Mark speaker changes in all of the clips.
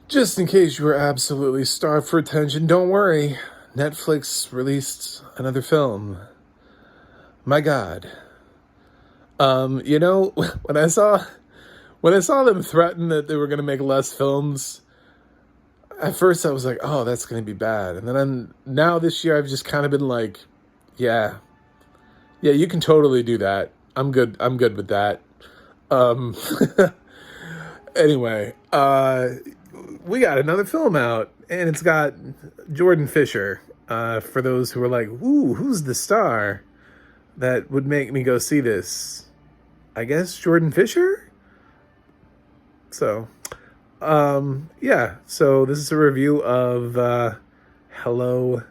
Speaker 1: Just in case you were absolutely starved for attention, don't worry. Netflix released another film. My God. when I saw them threaten that they were gonna make less films, at first I was like, oh, that's gonna be bad. And then now this year I've just kind of been like, yeah, yeah, you can totally do that. I'm good with that. Um anyway, we got another film out, and it's got Jordan Fisher. For those who are like, "Ooh, who's the star that would make me go see this?" I guess Jordan Fisher. So, yeah. So this is a review of Hello,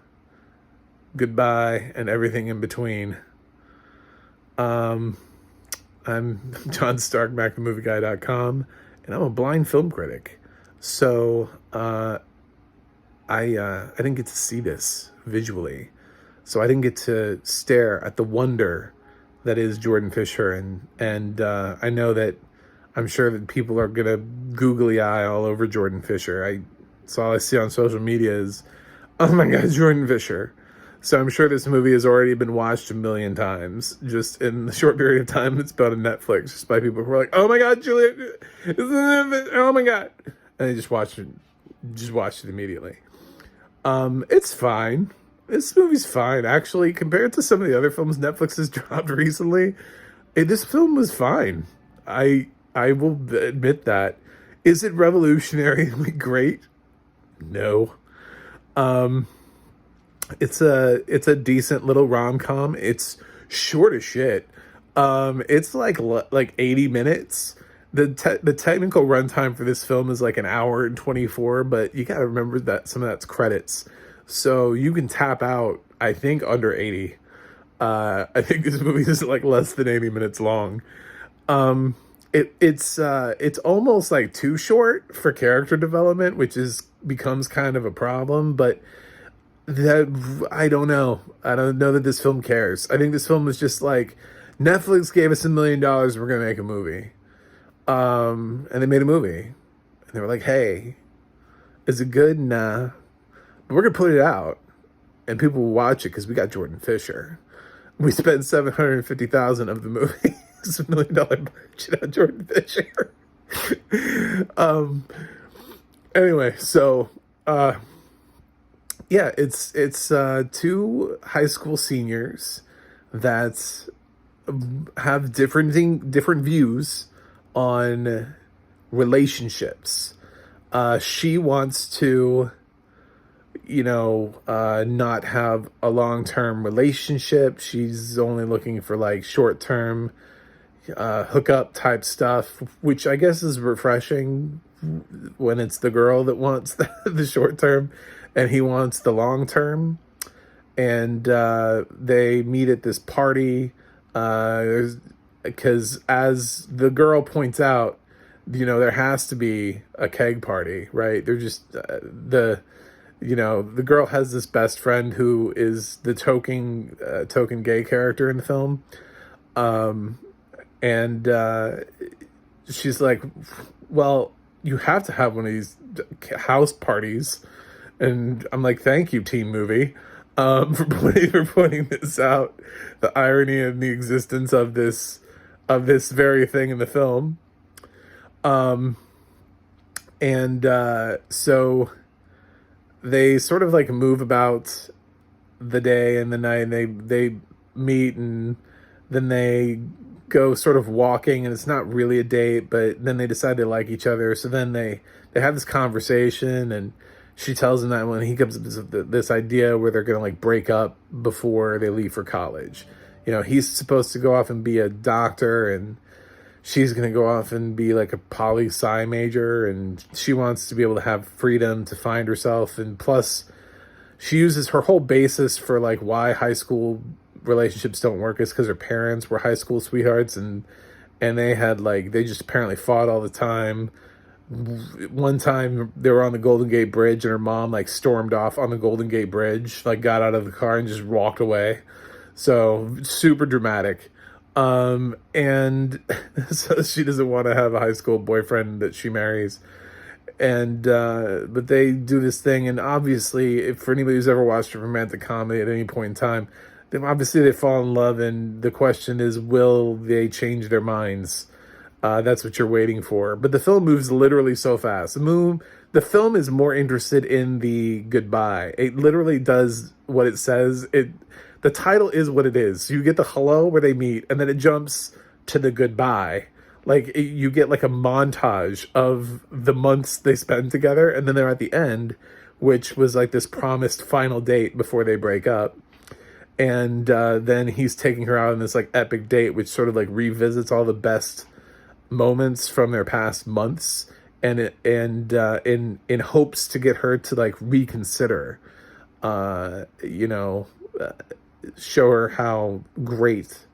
Speaker 1: Goodbye, and everything in between. Um, I'm John Starkmack from Movieguy.com, and I'm a blind film critic. So I didn't get to see this visually, so I didn't get to stare at the wonder that is Jordan Fisher, and I know that I'm sure that people are gonna googly eye all over Jordan Fisher. It's all I see on social media is, oh my God, Jordan Fisher. So I'm sure this movie has already been watched a million times, just in the short period of time it's been on Netflix, just by people who are like, oh my God, Julia, oh my God. And they just watched it immediately. It's fine. This movie's fine, actually, compared to some of the other films Netflix has dropped recently. This film was fine. I will admit that. Is it revolutionarily great? No. It's a decent little rom-com. It's short as shit. It's like 80 minutes. The technical runtime for this film is like an hour and 24, but you gotta remember that some of that's credits. So you can tap out, I think, under 80. I think this movie is like less than 80 minutes long. It's almost like too short for character development, which becomes kind of a problem, but I don't know. I don't know that this film cares. I think this film was just like, Netflix gave us $1 million, we're gonna make a movie. And they made a movie. And they were like, hey, is it good? Nah. But we're gonna put it out. And people will watch it because we got Jordan Fisher. We spent $750,000 of the movie. It's $1 million budget on Jordan Fisher. Anyway, so yeah, it's two high school seniors that have different views on relationships. She wants to, not have a long-term relationship. She's only looking for like short-term hookup type stuff, which I guess is refreshing when it's the girl that wants the short term and he wants the long term. And they meet at this party because, as the girl points out, there has to be a keg party, right? They're just the girl has this best friend who is the token gay character in the film. And she's like, well, you have to have one of these house parties. And I'm like, thank you, teen movie, for pointing this out, the irony and the existence of this very thing in the film. So they sort of like move about the day and the night, and they meet, and then they go sort of walking, and it's not really a date, but then they decide they like each other. So then they have this conversation, and she tells him that when he comes up with this idea where they're going to like break up before they leave for college. He's supposed to go off and be a doctor, and she's going to go off and be like a poli-sci major, and she wants to be able to have freedom to find herself. And plus, she uses her whole basis for like why high school relationships don't work is because her parents were high school sweethearts, and they just apparently fought all the time. One time they were on the Golden Gate Bridge, and her mom like stormed off on the Golden Gate Bridge, like got out of the car and just walked away. So super dramatic. And so she doesn't want to have a high school boyfriend that she marries. And but they do this thing, and obviously, if for anybody who's ever watched a romantic comedy at any point in time, then obviously they fall in love, and the question is, will they change their minds? That's what you're waiting for. But the film moves literally so fast. The film is more interested in the goodbye. It literally does what it says. The title is what it is. So you get the hello where they meet, and then it jumps to the goodbye. Like you get like a montage of the months they spend together, and then they're at the end, which was like this promised final date before they break up. And then he's taking her out on this like epic date, which sort of like revisits all the best moments from their past months, and in hopes to get her to like reconsider, you know, show her how great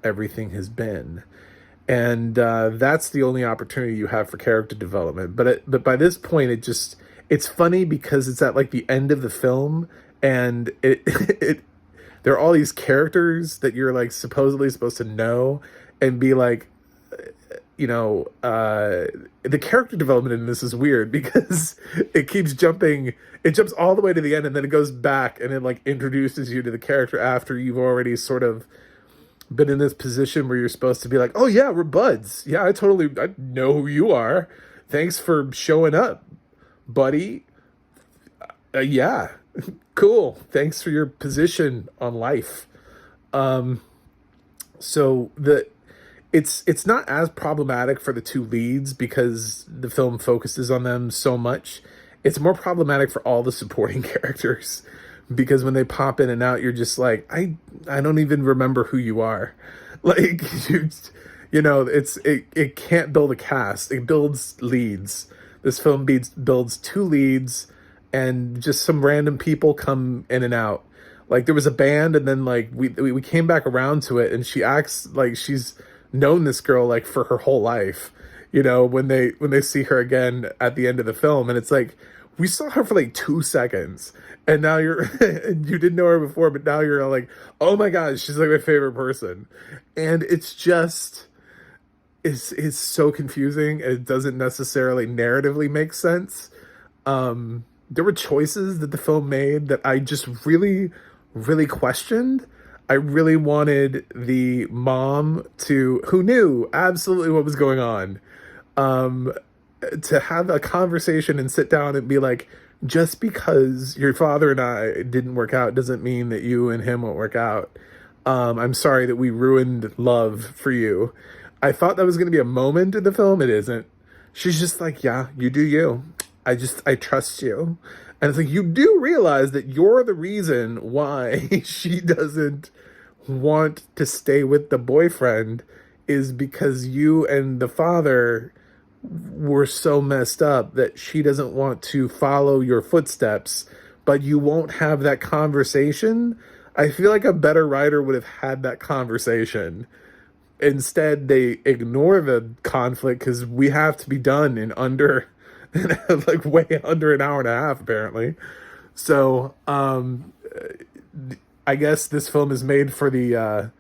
Speaker 1: everything has been. And that's the only opportunity you have for character development. But by this point, it's funny because it's at like the end of the film, and there are all these characters that you're like supposedly supposed to know and be like, you know, the character development in this is weird because it keeps jumping. It jumps all the way to the end, and then it goes back, and it like introduces you to the character after you've already sort of been in this position where you're supposed to be like, oh yeah, we're buds. Yeah, I know who you are. Thanks for showing up, buddy. Yeah, cool. Thanks for your position on life. So it's not as problematic for the two leads because the film focuses on them so much. It's more problematic for all the supporting characters because when they pop in and out, you're just like, I don't even remember who you are. Like you know, it can't build a cast. It builds leads. This film builds two leads, and just some random people come in and out. Like there was a band, and then like we came back around to it, and she acts like she's known this girl like for her whole life. You know, when they see her again at the end of the film, and it's like, we saw her for like 2 seconds, and now you didn't know her before, but now you're like, oh my gosh, she's like my favorite person. And it's just, it's so confusing. It doesn't necessarily narratively make sense. There were choices that the film made that I just really, really questioned. I really wanted the mom who knew absolutely what was going on, to have a conversation and sit down and be like, just because your father and I didn't work out doesn't mean that you and him won't work out. I'm sorry that we ruined love for you. I thought that was going to be a moment in the film. It isn't. She's just like, yeah, you do you. I trust you. And it's like, you do realize that you're the reason why she doesn't want to stay with the boyfriend is because you and the father were so messed up that she doesn't want to follow your footsteps, but you won't have that conversation. I feel like a better writer would have had that conversation. Instead, they ignore the conflict because we have to be done in under like way under an hour and a half, apparently. So, I guess this film is made for the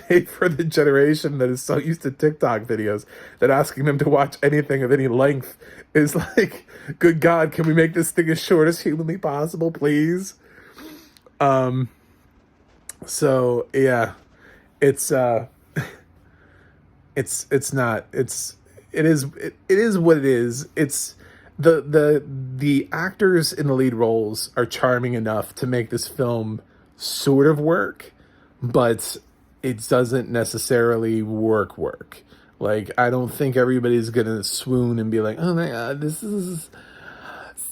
Speaker 1: made for the generation that is so used to TikTok videos that asking them to watch anything of any length is like, good God, can we make this thing as short as humanly possible, please? So yeah, it is what it is. It's the actors in the lead roles are charming enough to make this film sort of work, but it doesn't necessarily work. Like, I don't think everybody's gonna swoon and be like, oh my God, this is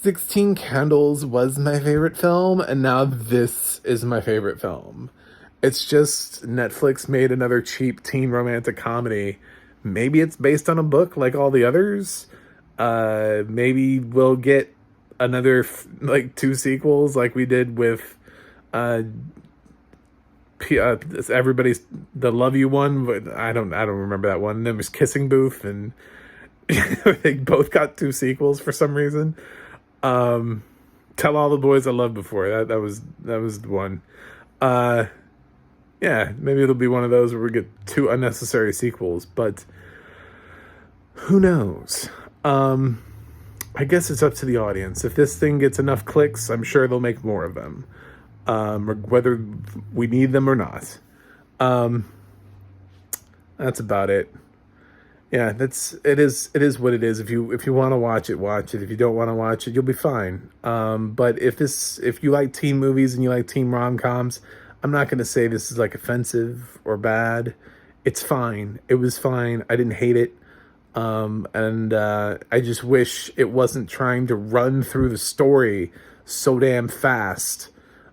Speaker 1: 16 Candles was my favorite film, and now this is my favorite film. It's just Netflix made another cheap teen romantic comedy. Maybe it's based on a book like all the others. Maybe we'll get another like 2 sequels like we did with everybody's the Love You one, but I don't remember that one. And then there's Kissing Booth, and they both got 2 sequels for some reason. Tell All the Boys I Loved Before, that was the one. Yeah, maybe it'll be one of those where we get 2 unnecessary sequels, but who knows? I guess it's up to the audience. If this thing gets enough clicks, I'm sure they'll make more of them, whether we need them or not. That's about it. Yeah, it is what it is. If you want to watch it, watch it. If you don't want to watch it, you'll be fine. But if you like teen movies and you like teen rom-coms, I'm not going to say this is like offensive or bad. It's fine. It was fine. I didn't hate it. And I just wish it wasn't trying to run through the story so damn fast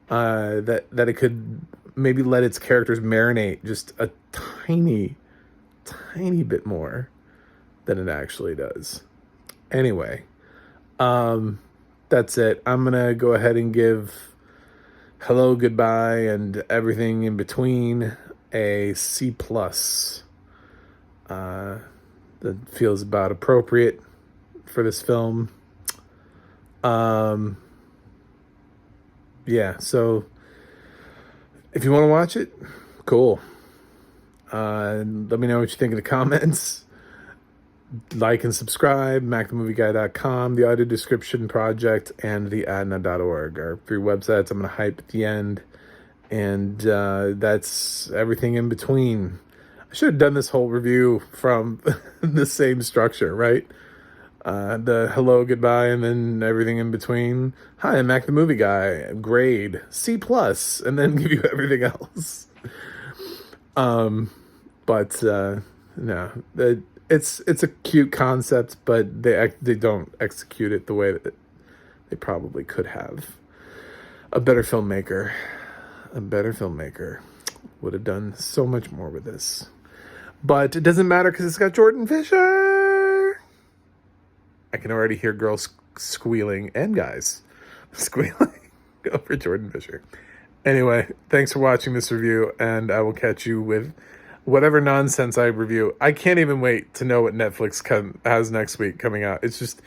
Speaker 1: that it could maybe let its characters marinate just a tiny bit more than it actually does. Anyway, that's it. I'm gonna go ahead and give Hello, Goodbye, and Everything in Between a C plus. That feels about appropriate for this film. Yeah, so if you want to watch it, cool. Let me know what you think in the comments. Like and subscribe, MacTheMovieGuy.com, the Audio Description Project, and the Adna.org are 3 websites I'm going to hype at the end. And that's everything in between. I should have done this whole review from the same structure, right? The hello, goodbye, and then everything in between. Hi, I'm Mac the Movie Guy. Grade C+, and then give you everything else. But no, it's a cute concept, but they don't execute it the way that they probably could have. A better filmmaker would have done so much more with this. But it doesn't matter because it's got Jordan Fisher. I can already hear girls squealing and guys squealing over Jordan Fisher. Anyway, thanks for watching this review, and I will catch you with whatever nonsense I review. I can't even wait to know what Netflix has next week coming out. It's just,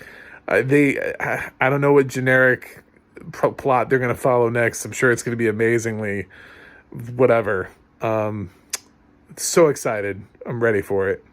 Speaker 1: I don't know what generic plot they're going to follow next. I'm sure it's going to be amazingly whatever. So excited. I'm ready for it.